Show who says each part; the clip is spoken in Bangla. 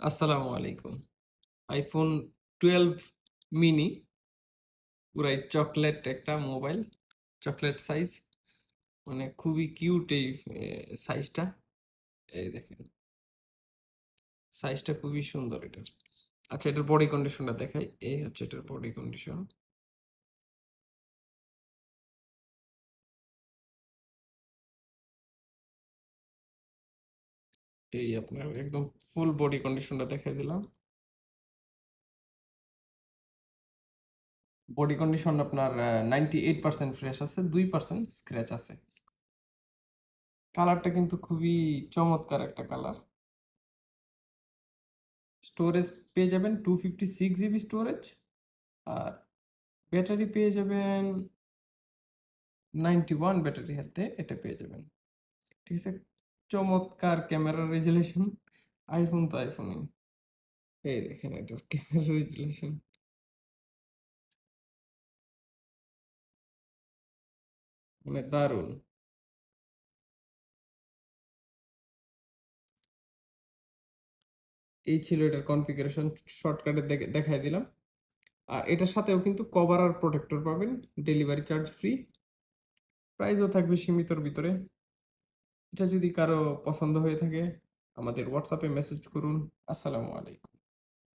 Speaker 1: আসসালামু আলাইকুম। আইফোন 12 মিনি পুরাই চকলেট একটা মোবাইল, চকলেট সাইজ, মানে খুবই কিউট এই সাইজটা। এই দেখেন, সাইজটা খুবই সুন্দর এটার। আচ্ছা, এটার বডি কন্ডিশনটা দেখাই। এই হচ্ছে এটার বডি কন্ডিশন। এই আপনার একদম ফুল বডি কন্ডিশনটা দেখাই দিলাম। বডি কন্ডিশন আপনার 98% ফ্রেশ আছে, 2% স্ক্র্যাচ আছে। কালারটা কিন্তু খুবই চমৎকার একটা কালার। স্টোরেজ পেয়ে যাবেন 256 জিবি স্টোরেজ, আর ব্যাটারি পেয়ে যাবেন 91 ব্যাটারি হেলথে এটা পেয়ে যাবেন। ঠিক আছে, চমৎকার ক্যামেরা রেজুলেশন। আইফোন তো আইফোনই। এই দেখেন এটার ক্যামেরা রেজুলেশন, মানে দারুণ। এই ছিল এটার কনফিগারেশন, শর্টকাটে দেখাই দিলাম। আর এটার সাথেও কিন্তু কভার আর প্রোটেক্টর পাবেন, ডেলিভারি চার্জ ফ্রি, প্রাইসও থাকবে সীমিতর ভিতরে। এটা যদি কারো পছন্দ হয়ে থাকে আমাদের হোয়াটসঅ্যাপে মেসেজ করুন। আসসালামু আলাইকুম।